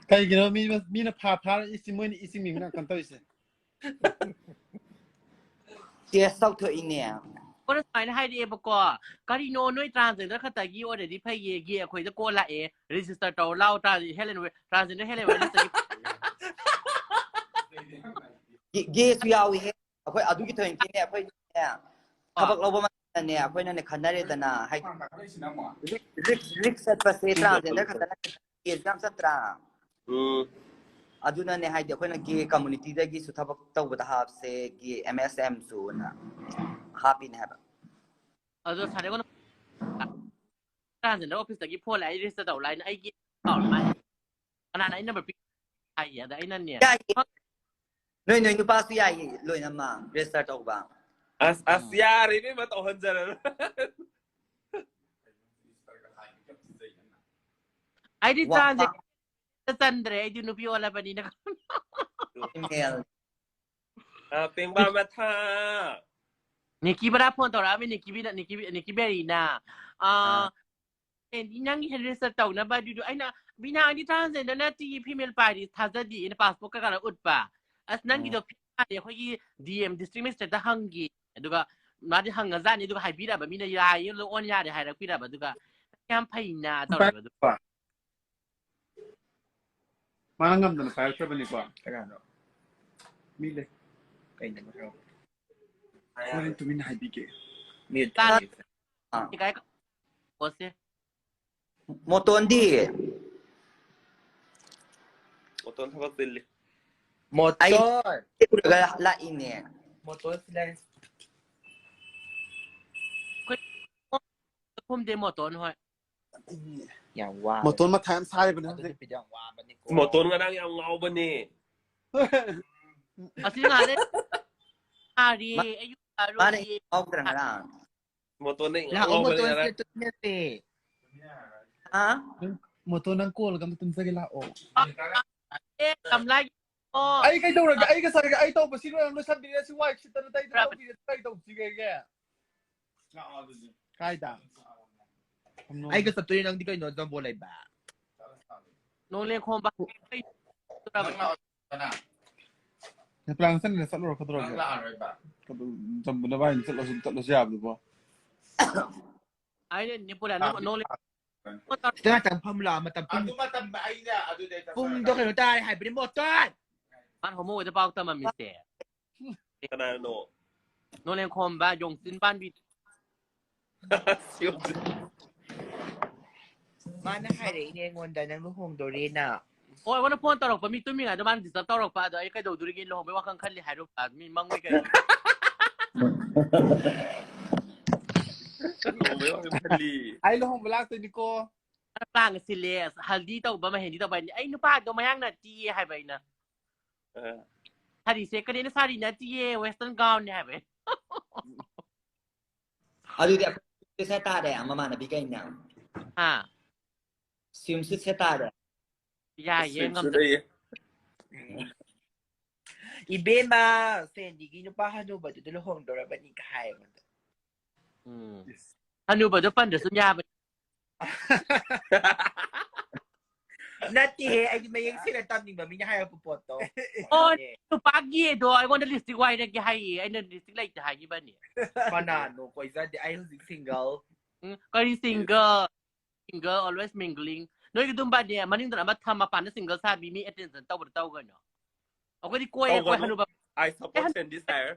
Kaya mi na para isi mo ni isi mi na kanto isi. 接受他一年。我的买的海的不过，咖喱诺内transit 那个等于我的的配业业会的过来诶，register 到老 transit Helen transit 的 Helen 我的等于เยสุยาวิเฮค่อยอดุกิเธอจริงเนี่ยค่อยเนี่ยถ้าพวกเราประมาณเนี่ยค่อยนั่นเนี่ยขนาดเดียวนะให้ริกเซตภาษีตราเดี๋ยวขนาดนั้นเกี่ยวกับสัตราอดุนั่นเนี่ยให้เดี๋ยวค่อยนั่นกี่ community ได้กี่สุดท้ายพวกตัวบุตรหาบเสกี่ MSM ศูนย์นะหาปีนะครับ就差点我transit 的 office 等于破来 register 到来那ไอ้ยี่好了吗？ขนาดไหนนั่นแบบไอ้เหี้ยแต่ไอ้นั่นเนี่ยหน่วยนุปัสยาเลยนะมาเรสตาร์ทออกบ้างอาเซียรีนี่มาต่อหันจันไอ้ที่ transit จะจันเดรไอ้ที่นุพิโออะไรแบบนี้นะครับเป็นบ้ามาท่านี่กี่บาทพอนต่อแล้วไม่นี่กี่บินี่กี่เบรีน่ะเอ็นที่นั่งที่เฮลิสต์ตกนะบ้าดูไอ้น่ะบินาที่ transit นั่นน่ะที่พิมพ์ไปดิท่าจะดีในพาสปอร์ตก็การอุดป่ะนั่งกี่ตัวพี่เนี่ยเขายี่ DM district magistrate จะหังกี่ดูก็มาที่หังกันซะนี่ดูก็ให้พี่ได้แบบมีนายายยังลงอ่อนยาเดี๋ยวให้เราพี่ได้แบบดูก็แคมเปญน่ะต่อแบบดูMana ngam dan file siya ba ni ko? Mile. Kaya naman siya. Wala ito min haibige. Mute. นี่ไงก็โอเค โมโตนดีต้นทับสิล Motor. ไอ้คุณก็ละอินเนี่ย Motor sila. ผมเดโมต้นห้อย Yang wow. Mo ton ma time sai ba na. Ano yung yang wow ba ni ko? หมดต้นก็นั่งยังเงาบนนี่ อาสิงาเลยอารีอายุอารุ มาใน ดี ออกตรังร่าง หมดต้นนี่ Lah เงาบน motor นี่นะ sila to niya te. ฮะ Mo ton nang ko gam tum sa gila o. เอ๊ะกำไรโอ้ Ay kay daw ay ka sa ay to ba sino ang nasan din si wife si tanay tayo tayo to sige ge. Kay da. Ay gusto to yun ang di kayo no don't bolay ba. โรงเรียนโคมบา Plan san na sa loro ka droga. Ka jam na ba ni sa lo siya ba. ไอ้เนี่ยปุ่นอ่ะโรงเรียน Sila tampam la matampum. Ado matambay niya, ado dito. Pum do kayo tayo hay bin motor. บ้านของโมจะเปล่าแต่มันมีเสีย ขนาดโน โรงเรียนโคมบายงสินบ้านบิ ซิว Mana hay rin yung wanda ng luhong do rin na. โอ้ยวันนั้นพ่นตลกปะมีตุ้มมีไงแต่บ้านติดตลกปะเดี๋ยวไอ้กระโดดดูดิกินลงไปว่าข้างคันเลยหายรูปปะมีมั่งไม่กัน โอ้ไม่ว่าเป็นลี Ay lo hong balak to ni ko. ปลางสิเลสฮัลดีตัวบ้ามาเห็นดีตัวไปไอ้นุป้าตัวมายังน่ะจีให้ไปนะถ้าดีเซ็กก็ได้นะซาดีนะจีเวสเทิร์นกาวน์เนี่ยไป เอาดูเดี๋ยวซื้อเซตาได้มานะพี่แกเนี่ย อ่า ซิมซื้อเซตาได้ ยายยังง Ibe ma Sandy gino pa hano ba to luhong do ba ni kahay mo. ฮันนูบอกจะปั้นเดี๋ยวสัญญาไป Nati he ay may yung sila taming ba minya hay po poto. โอ้ยนุปากยี่ตัวไอ้วันนั้นลิสต์ไว้เนี่ยกี่ให้ไอ้นั่นลิสต์อะไรจะให้ยี่บ้านเนี่ย Panano ko isa di ay single. ก็ที่ซิงเกิล always mingling น้อยก็ดุมบ้านเนี่ยมันนี่ตอนนั้นมาทำมาปั่นในซิงเกิลซาบีมี attention เต้าบ่เต้ากันเนาะเอาก็ที่กล้วยฮันนูบอก I support and desire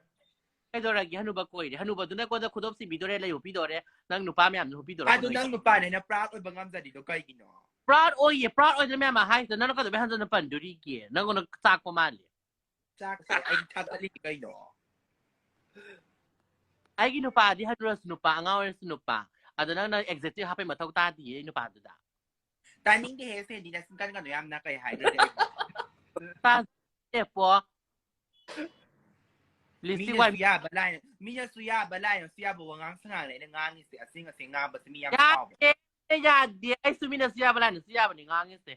ไอ้ตัวอะไรกี่ฮันนูบอกกล้วยฮันนูบอกตัวนั้นก็จะคุดอบสิบีตัวเรอะไรอยู่พี่ตัวเรนั่งนุป้าไม่อ่านนุพี่ตัว Ado nang lupa na proud o bangam sa dito kay gino. ปลอดโอ้ยปลอดโอ้ยจะไม่มาให้แต่นั่นก็จะไปฮันจะปั่นดูดีเกียนั่งก็นักซักประมาณเลย Sakto ay tatali kay no. ไอ้กินุป้าที่ฮันรู้สนุป้าเงาสนุป้าอาจจะนั่งใน executive ฮับไปมาเท่าตาดีนุป้าตัวด่า Taning di he Sandy na singkan ka no yam na kay hay. ตาเจ็บปะลิซี่ไว้ Minya suya balay. Minya suya balay. Siya buwangang sa nga na ngangis si asing nga ba si miya ยาเดียไอ้ซูมินาเซียบอะไรหนูเซียบันนี่งางเงี้ยสิ